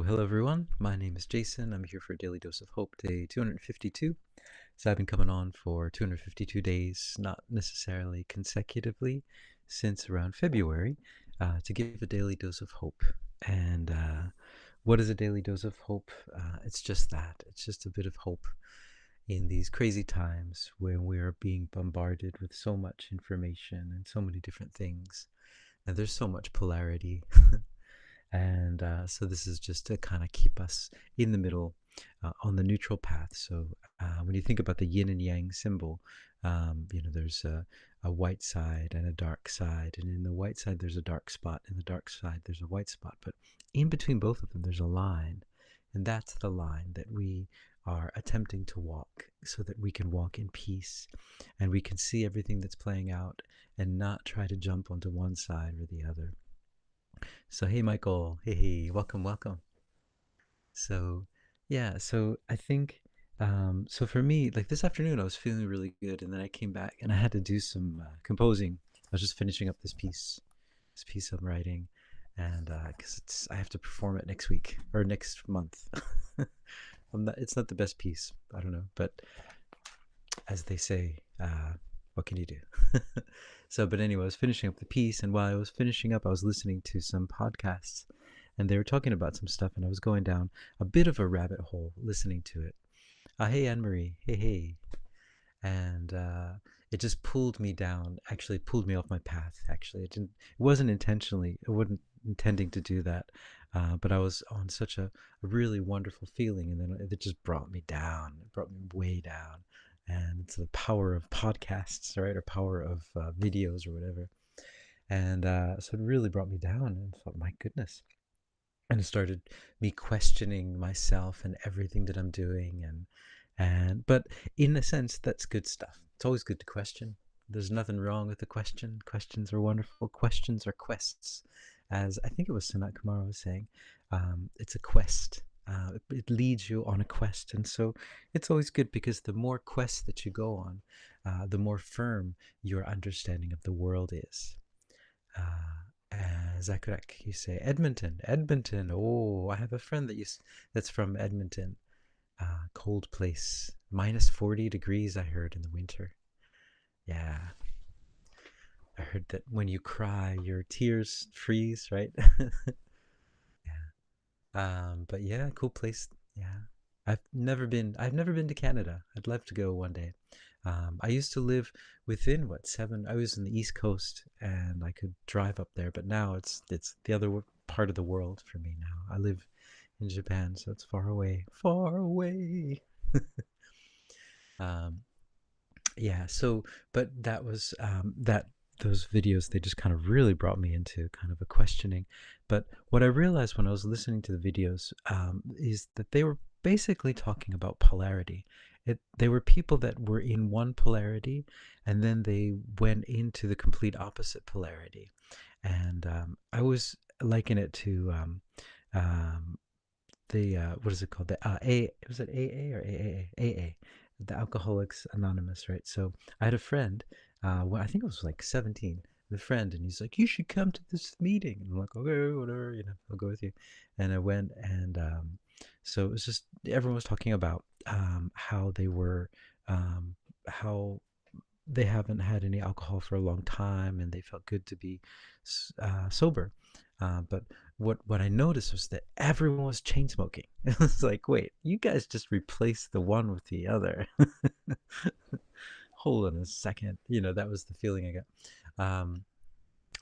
Hello everyone. My name is Jason. I'm here for Daily Dose of Hope, day 252. So I've been coming on for 252 days, not necessarily consecutively, since around February, to give a daily dose of hope. And what is a daily dose of hope? It's just that. It's just a bit of hope in these crazy times when we are being bombarded with so much information and so many different things. And there's so much polarity. And so this is just to kind of keep us in the middle, on the neutral path. So when you think about the yin and yang symbol, there's a white side and a dark side, and in the white side there's a dark spot, in the dark side there's a white spot, but in between both of them there's a line, and that's the line that we are attempting to walk so that we can walk in peace and we can see everything that's playing out and not try to jump onto one side or the other. So hey Michael, hey, welcome, welcome. So yeah, so I think so for me, like this afternoon I was feeling really good, and then I came back and I had to do some composing. I was just finishing up this piece I'm writing, and because I have to perform it next week or next month. It's not the best piece, I don't know, but as they say, what can you do? So, but anyway, I was finishing up the piece, and while I was finishing up, I was listening to some podcasts, and they were talking about some stuff, and I was going down a bit of a rabbit hole listening to it. Hey, Anne Marie. Hey, hey. And it just pulled me down, actually pulled me off my path. Actually, it wasn't intentionally, it wasn't intending to do that. But I was on such a really wonderful feeling, and then it just brought me down. It brought me way down. And it's the power of podcasts, right? Or power of videos or whatever. And so it really brought me down, and I thought, my goodness. And it started me questioning myself and everything that I'm doing, but in a sense that's good stuff. It's always good to question. There's nothing wrong with the question. Questions are wonderful. Questions are quests, as I think it was Sanat Kumara was saying. It's a quest. It leads you on a quest, and so it's always good because the more quests that you go on, the more firm your understanding of the world is. Zakarek, you say Edmonton, Edmonton. Oh, I have a friend that's from Edmonton. Cold place, -40 degrees. I heard in the winter. Yeah, I heard that when you cry, your tears freeze, right? Yeah. But yeah, cool place. Yeah, I've never been to Canada. I'd love to go one day. I used to live within what seven. I was in the East Coast, and I could drive up there. But now it's the other part of the world for me now. I live in Japan, so it's far away, far away. um, yeah. So, but that was that those videos. They just kind of really brought me into kind of a questioning. But what I realized when I was listening to the videos is that they were basically talking about polarity. They were people that were in one polarity, and then they went into the complete opposite polarity. And I was liken it to the what is it called? The A was it AA or AA? The Alcoholics Anonymous, right? So I had a friend, well, I think I was like 17, the friend, and he's like, "You should come to this meeting." And I'm like, "Okay, whatever, I'll go with you." And I went, and so it was just everyone was talking about how they were, how they haven't had any alcohol for a long time, and they felt good to be sober. But what I noticed was that everyone was chain smoking. It was like, wait, you guys just replaced the one with the other. Hold on a second. That was the feeling I got.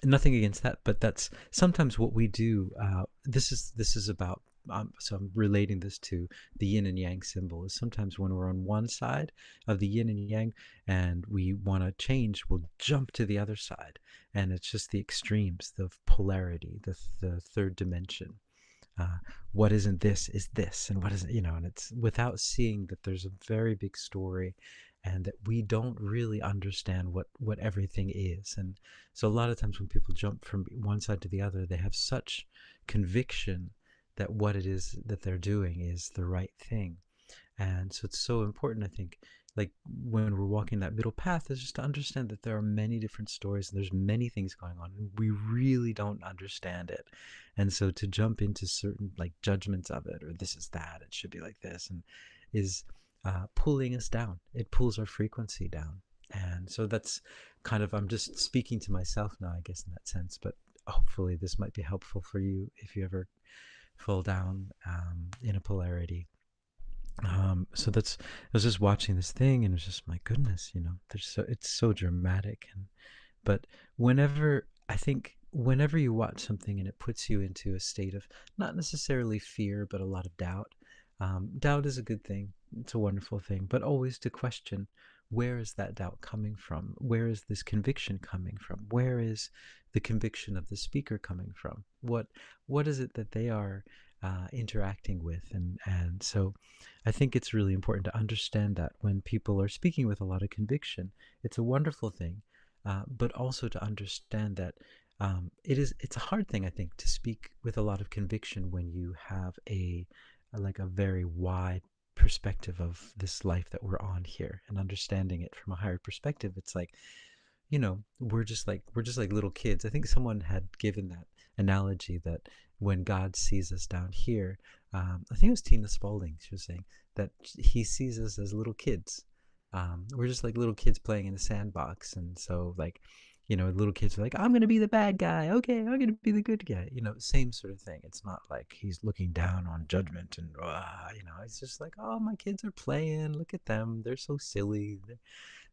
Nothing against that, but that's sometimes what we do. This is about. So I'm relating this to the yin and yang symbol. Is sometimes when we're on one side of the yin and yang, and we want to change, we'll jump to the other side, and it's just the extremes, the polarity, the third dimension. Uh, what isn't this is this, and what isn't, and it's without seeing that there's a very big story, and that we don't really understand what everything is. And so a lot of times when people jump from one side to the other, they have such conviction that what it is that they're doing is the right thing. And so it's so important, I think, like when we're walking that middle path is just to understand that there are many different stories and there's many things going on and we really don't understand it. And so to jump into certain like judgments of it, or this is that, it should be like this, and is pulling us down. It pulls our frequency down. And so that's kind of, I'm just speaking to myself now, I guess, in that sense, but hopefully this might be helpful for you if you ever fall down in a polarity. So that's, I was just watching this thing and it was just, my goodness, there's so, it's so dramatic. And but whenever, I think whenever you watch something and it puts you into a state of not necessarily fear but a lot of doubt, doubt is a good thing, it's a wonderful thing, but always to question, where is that doubt coming from? Where is this conviction coming from? Where is the conviction of the speaker coming from? What is it that they are interacting with? And so I think it's really important to understand that when people are speaking with a lot of conviction, it's a wonderful thing, but also to understand that it's a hard thing, I think, to speak with a lot of conviction when you have like a very wide perspective of this life that we're on here, and understanding it from a higher perspective. It's like, we're just like little kids. I think someone had given that analogy that when God sees us down here, I think it was Tina Spalding. She was saying that He sees us as little kids. We're just like little kids playing in a sandbox, and so like, little kids are like, I'm gonna be the bad guy. Okay, I'm gonna be the good guy. Same sort of thing. It's not like He's looking down on judgment and it's just like, oh, my kids are playing. Look at them. They're so silly.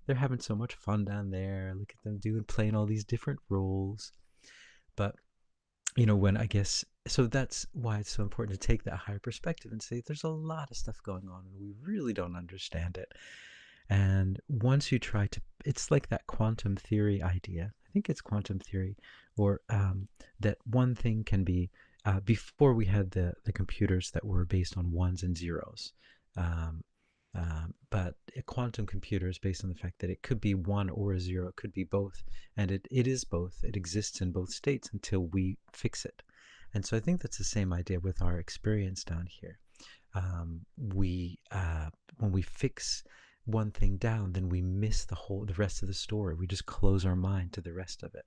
They're having so much fun down there. Look at them playing all these different roles. But when, I guess, so that's why it's so important to take that higher perspective and say there's a lot of stuff going on and we really don't understand it. And once you try to, it's like that quantum theory idea. I think it's quantum theory, or that one thing can be, before we had the computers that were based on ones and zeros. Um, but a quantum computer is based on the fact that it could be one or a zero, it could be both, and it is both. It exists in both states until we fix it. And so I think that's the same idea with our experience down here. We When we fix one thing down, then we miss the rest of the story. We just close our mind to the rest of it.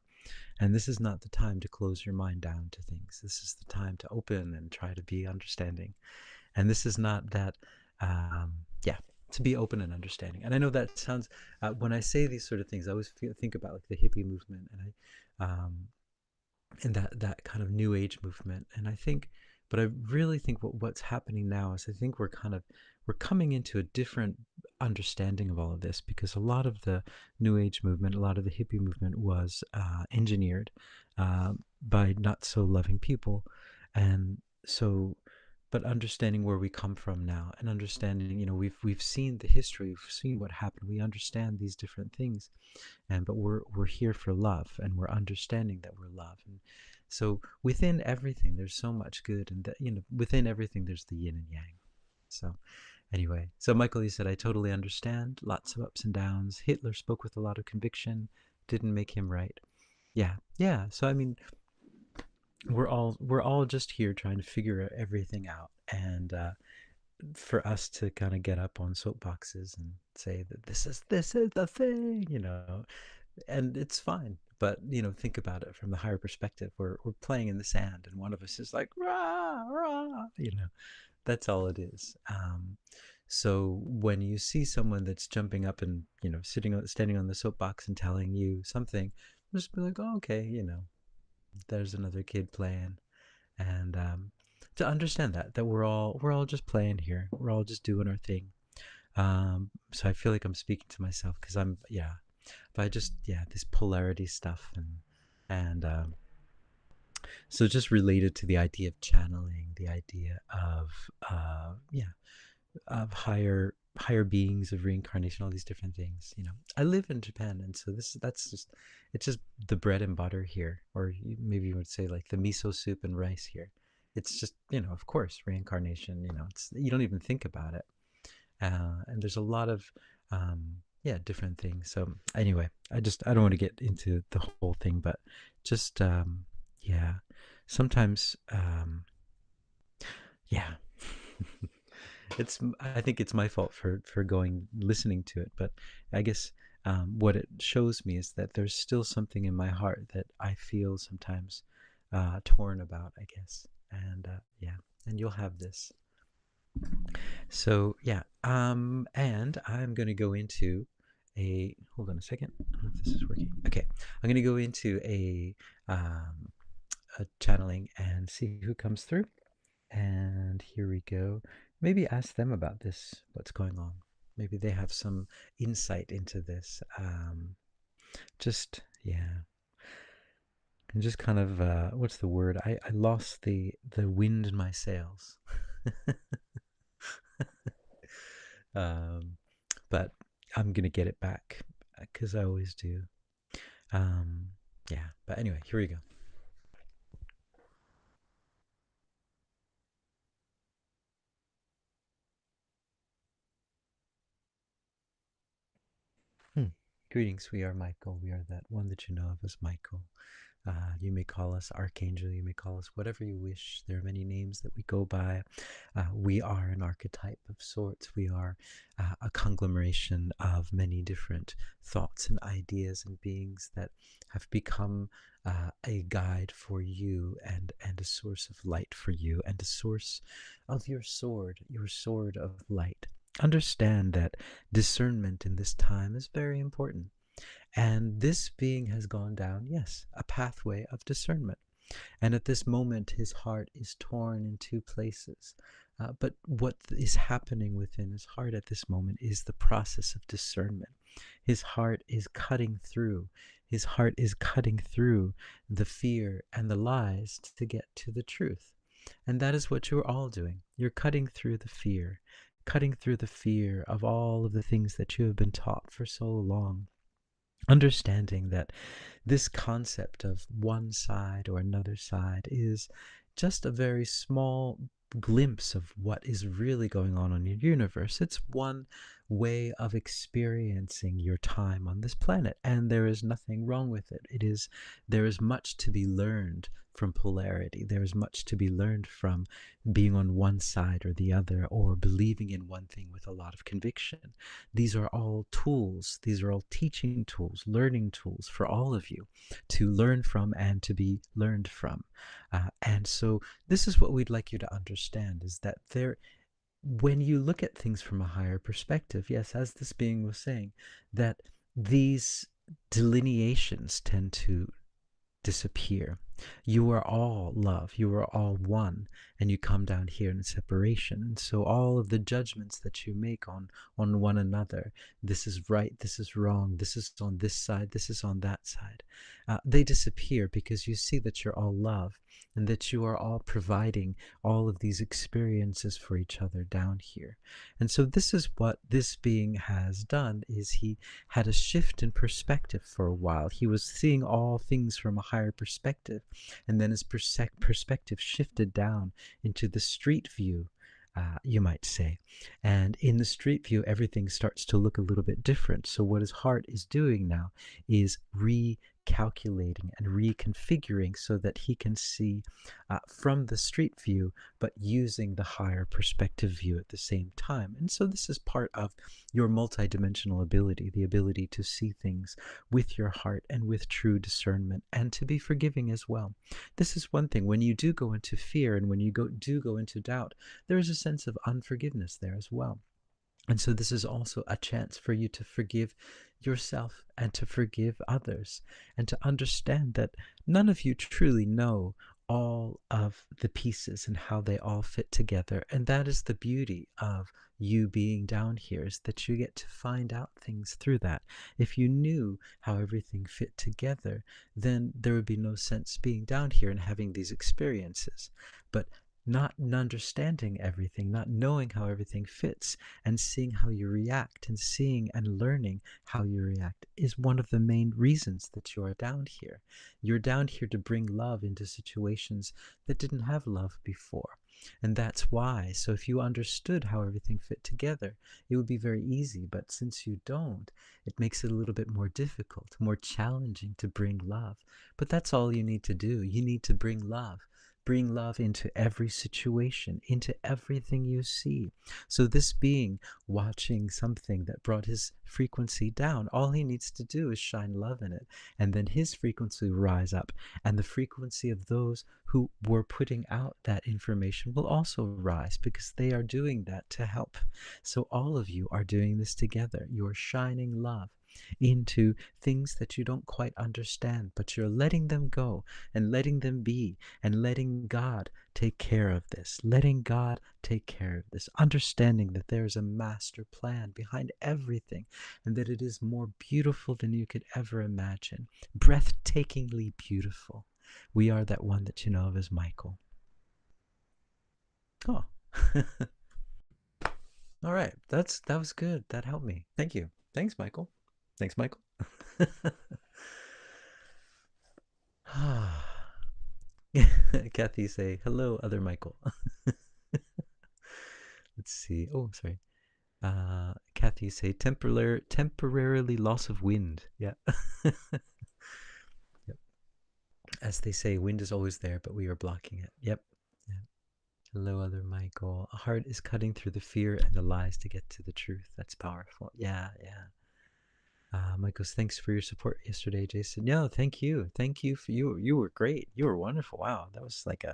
And this is not the time to close your mind down to things. This is the time to open and try to be understanding. And this is not that, yeah, to be open and understanding. And I know that sounds, when I say these sort of things, I always think about like the hippie movement, and that kind of new age movement. And I think, but I really think what's happening now is, I think we're coming into a different understanding of all of this, because a lot of the new age movement, a lot of the hippie movement was engineered by not so loving people. And so, but understanding where we come from now, and understanding, we've seen the history, we've seen what happened, we understand these different things, and but we're here for love, and we're understanding that we're love. And so within everything there's so much good, and that, within everything there's the yin and yang. So anyway, so Michael, you said, I totally understand, lots of ups and downs. Hitler spoke with a lot of conviction, didn't make him right. Yeah, yeah. So I mean, we're all just here trying to figure everything out, and for us to kind of get up on soapboxes and say that this is the thing, and it's fine. But think about it from the higher perspective. We're playing in the sand, and one of us is like rah rah. That's all it is. So when you see someone that's jumping up and standing on the soapbox and telling you something, just be like, oh, okay, there's another kid playing. And to understand that we're all just playing here, we're all just doing our thing. So I feel like I'm speaking to myself, because I'm, yeah, but I just, yeah, this polarity stuff, and so just related to the idea of channeling, the idea of yeah, of higher beings, of reincarnation, all these different things. I live in Japan, and so that's just, it's just the bread and butter here, or maybe you would say like the miso soup and rice here. It's just, of course, reincarnation. It's, you don't even think about it, and there's a lot of yeah, different things. So anyway, I don't want to get into the whole thing, but just yeah, sometimes yeah. I think it's my fault for going listening to it, but I guess what it shows me is that there's still something in my heart that I feel sometimes torn about, I guess. And yeah, and you'll have this. So yeah, and I'm gonna go into a, hold on a second. I don't know if this is working. Okay, I'm gonna go into um, a channeling and see who comes through. And here we go. Maybe ask them about this, what's going on. Maybe they have some insight into this. Just, yeah. And just kind of, what's the word? I lost the wind in my sails. um, but I'm going to get it back because I always do. Um, yeah. But anyway, here we go. Hmm. Greetings, we are Michael. We are that one that you know of as Michael. You may call us Archangel, you may call us whatever you wish. There are many names that we go by. We are an archetype of sorts. We are a conglomeration of many different thoughts and ideas and beings that have become a guide for you and a source of light for you and a source of your sword of light. Understand that discernment in this time is very important. And this being has gone down, yes, a pathway of discernment. And at this moment, his heart is torn in two places. But what is happening within his heart at this moment is the process of discernment. His heart is cutting through. His heart is cutting through the fear and the lies to get to the truth. And that is what you're all doing. You're cutting through the fear of all of the things that you have been taught for so long, understanding that this concept of one side or another side is just a very small glimpse of what is really going on in your universe. It's one way of experiencing your time on this planet, and there is nothing wrong with it. There is much to be learned from polarity. There is much to be learned from being on one side or the other, or believing in one thing with a lot of conviction. These are all tools. These are all teaching tools, learning tools for all of you to learn from and to be learned from. And so this is what we'd like you to understand, is that when you look at things from a higher perspective, yes, as this being was saying, that these delineations tend to disappear. You are all love. You are all one, and you come down here in separation. And so all of the judgments that you make on one another, this is right, this is wrong, this is on this side, this is on that side, they disappear because you see that you're all love and that you are all providing all of these experiences for each other down here. And so this is what this being has done, is he had a shift in perspective for a while. He was seeing all things from a higher perspective, and then his perspective shifted down into the street view, you might say. And in the street view, everything starts to look a little bit different. So what his heart is doing now is recalculating and reconfiguring so that he can see from the street view, but using the higher perspective view at the same time. And so this is part of your multidimensional ability, the ability to see things with your heart and with true discernment, and to be forgiving as well. This is one thing. When you do go into fear and when you do go into doubt, there is a sense of unforgiveness there as well. And so this is also a chance for you to forgive yourself and to forgive others, and to understand that none of you truly know all of the pieces and how they all fit together. And that is the beauty of you being down here, is that you get to find out things through that. If you knew how everything fit together, then there would be no sense being down here and having these experiences. But not understanding everything, not knowing how everything fits, and seeing how you react and seeing and learning how you react is one of the main reasons that you are down here. You're down here to bring love into situations that didn't have love before. And that's why. So if you understood how everything fit together, it would be very easy. But since you don't, it makes it a little bit more difficult, more challenging to bring love. But that's all you need to do. You need to bring love. bring love into every situation, into everything you see. So this being watching something that brought his frequency down, all he needs to do is shine love in it, and then his frequency will rise up, and the frequency of those who were putting out that information will also rise, because they are doing that to help. So all of you are doing this together. You're shining love into things that you don't quite understand, but you're letting them go and letting them be, and letting God take care of this, letting God take care of this, understanding that there is a master plan behind everything, and that it is more beautiful than you could ever imagine, breathtakingly beautiful. We are that one that you know of as Michael. Oh. All right, that was good. That helped me. Thank you. Thanks, Michael. Thanks, Michael. Kathy say, hello, other Michael. Let's see. Oh, sorry. Kathy say, temporarily loss of wind. Yeah. Yep. As they say, wind is always there, but we are blocking it. Yep. Yep. Hello, other Michael. A heart is cutting through the fear and the lies to get to the truth. That's powerful. Yeah, yeah. Michael's, thanks for your support yesterday, Jason. No, thank you. Thank you for you. You were great. You were wonderful. Wow, that was like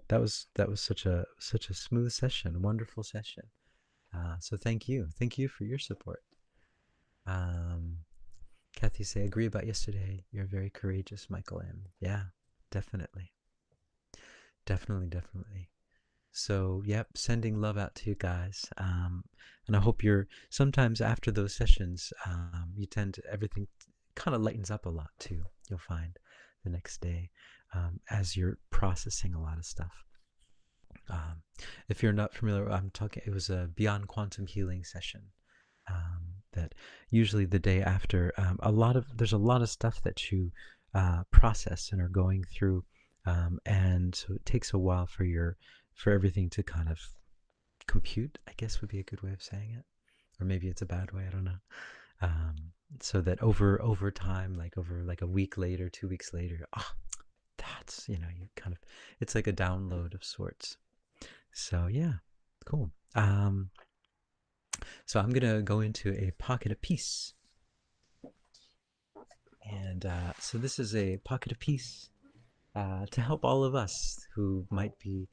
that was such a smooth session, wonderful session. So thank you. Thank you for your support. Um, Kathy say, agree about yesterday. You're very courageous, Michael M. Yeah, definitely. Definitely, definitely. So, yep, sending love out to you guys. And I hope you're, sometimes after those sessions, you tend to, everything kind of lightens up a lot too, you'll find the next day, as you're processing a lot of stuff. If you're not familiar, I'm talking, it was a Beyond Quantum Healing session. That usually the day after, there's a lot of stuff that you process and are going through, and so it takes a while for everything to kind of compute, I guess would be a good way of saying it, or maybe it's a bad way, I don't know. Um, so that over time, like over like a week later, 2 weeks later, that's, you kind of, it's like a download of sorts. So yeah, cool. So I'm gonna go into a pocket of peace. And so this is a pocket of peace to help all of us who might be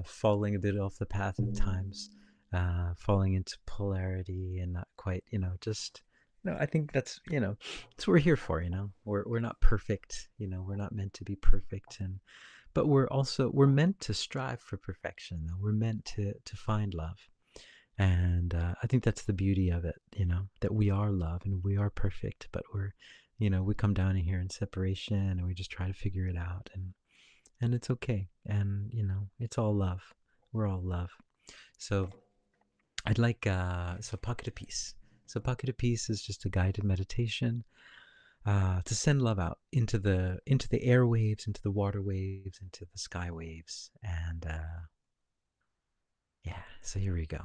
falling a bit off the path at times, falling into polarity and not quite, just, I think that's what we're here for. We're not perfect. We're not meant to be perfect, but we're meant to strive for perfection. Though we're meant to find love. And I think that's the beauty of it, that we are love and we are perfect, but we come down here in separation and we just try to figure it out, and it's okay. And, it's all love. We're all love. So I'd like, so Pocket of Peace. So Pocket of Peace is just a guided meditation to send love out into the airwaves, into the water waves, into the sky waves. And yeah, so here we go.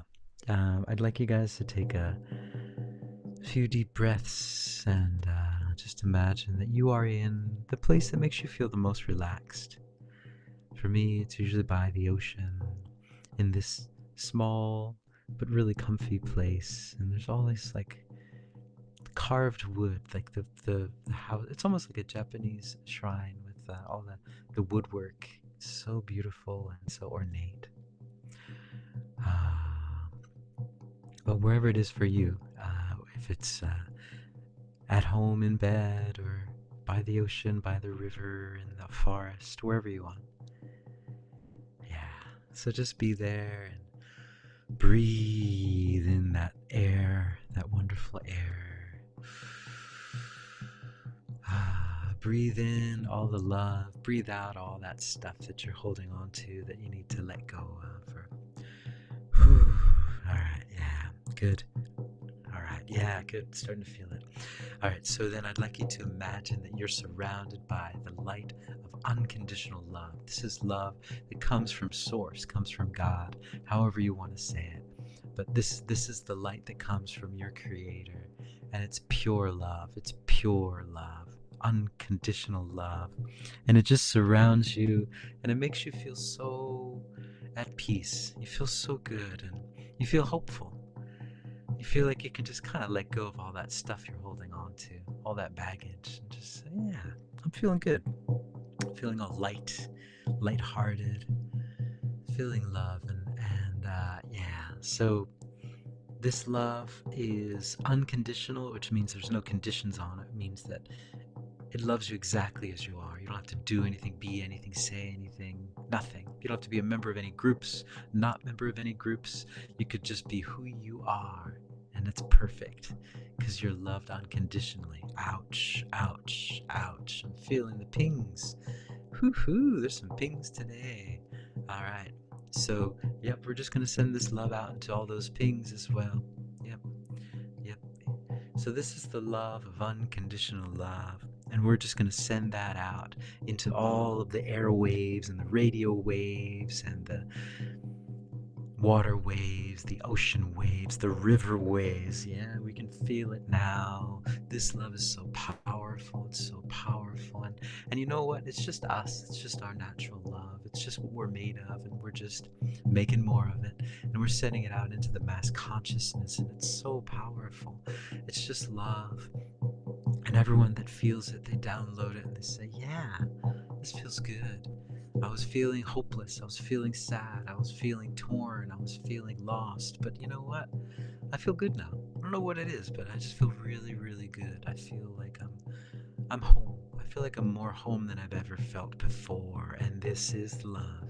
I'd like you guys to take a few deep breaths and just imagine that you are in the place that makes you feel the most relaxed. For me, it's usually by the ocean, in this small but really comfy place. And there's all this like carved wood, like the house. It's almost like a Japanese shrine with all the woodwork. It's so beautiful and so ornate. But wherever it is for you, if it's at home in bed or by the ocean, by the river, in the forest, wherever you want. Yeah, so just be there and breathe in that air, that wonderful air. Breathe in all the love, breathe out all that stuff that you're holding on to that you need to let go of. All right, yeah, good. All right, yeah, good. Starting to feel it. All right, so then I'd like you to imagine that you're surrounded by the light of unconditional love. This is love that comes from Source, comes from God, however you want to say it. But this is the light that comes from your Creator, and it's pure love. It's pure love. unconditional love. And it just surrounds you and it makes you feel so at peace. You feel so good and you feel hopeful. You feel like you can just kind of let go of all that stuff you're holding on to, all that baggage, and just say, yeah, I'm feeling good. I'm feeling all lighthearted, feeling love, and yeah. So this love is unconditional, which means there's no conditions on it. It means that it loves you exactly as you are. You don't have to do anything, be anything, say anything, nothing. You don't have to be a member of any groups, not member of any groups. You could just be who you are, and it's perfect because you're loved unconditionally. Ouch, ouch, ouch. I'm feeling the pings. Hoo, there's some pings today. All right. So, yep, we're just going to send this love out into all those pings as well. Yep, yep. So this is the love of unconditional love. And we're just going to send that out into all of the airwaves and the radio waves and the water waves, the ocean waves, the river waves. Yeah, we can feel it now. This love is so powerful. It's so powerful. And you know what? It's just us. It's just our natural love. It's just what we're made of. And we're just making more of it. And we're sending it out into the mass consciousness. And it's so powerful. It's just love. And everyone that feels it, they download it and they say, yeah, this feels good. I was feeling hopeless. I was feeling sad. I was feeling torn. I was feeling lost. But you know what? I feel good now. I don't know what it is, but I just feel really, really good. I feel like I'm home. I feel like I'm more home than I've ever felt before. And this is love.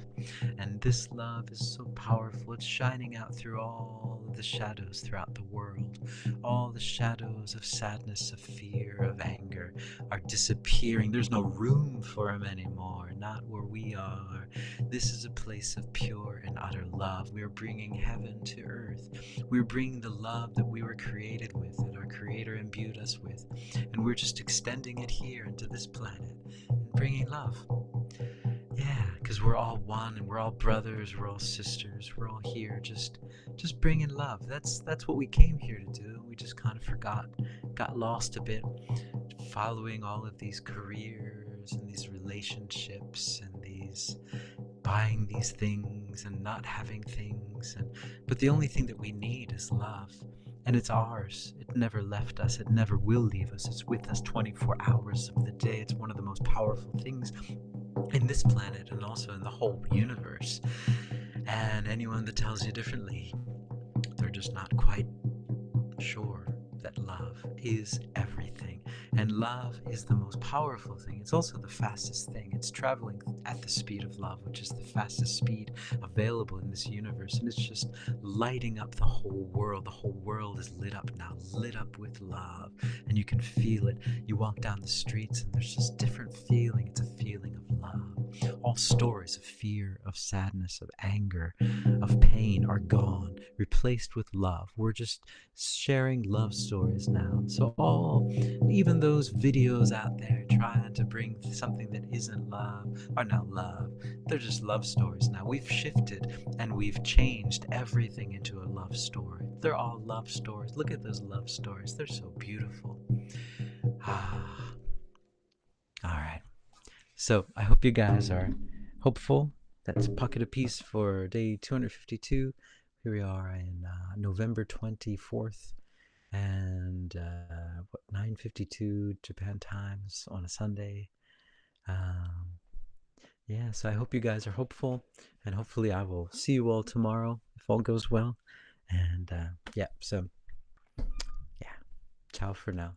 And this love is so powerful. It's shining out through all of the shadows throughout the world. All the shadows of sadness, of fear, of anger are disappearing. There's no room for them anymore. Not where we are. This is a place of pure and utter love. We are bringing heaven to earth. We're bringing the love that we were created with, that our Creator imbued us with. And we're just extending it here into this planet and bringing love. Yeah, because we're all one and we're all brothers, we're all sisters, we're all here just bringing love. That's what we came here to do. We just kind of got lost a bit, following all of these careers and these relationships and these buying these things and not having things. But the only thing that we need is love. And it's ours. It never left us. It never will leave us. It's with us 24 hours of the day. It's one of the most powerful things in this planet and also in the whole universe. And anyone that tells you differently, they're just not quite sure that love is everything. And love is the most powerful thing. It's also the fastest thing. It's traveling at the speed of love, which is the fastest speed available in this universe. And it's just lighting up the whole world. The whole world is lit up now, lit up with love. And you can feel it. You walk down the streets and there's just different feeling. It's a feeling of love. All stories of fear, of sadness, of anger, of pain are gone, replaced with love. We're just sharing love stories now. So even those videos out there trying to bring something that isn't love are not love. They're just love stories now. We've shifted and we've changed everything into a love story. They're all love stories. Look at those love stories. They're so beautiful. Ah. All right. So I hope you guys are hopeful. That's Pocket of Peace for day 252. Here we are in November 24th. And 9:52 Japan times on a Sunday. Yeah, so I hope you guys are hopeful, and hopefully I will see you all tomorrow if all goes well. And yeah, so yeah, ciao for now.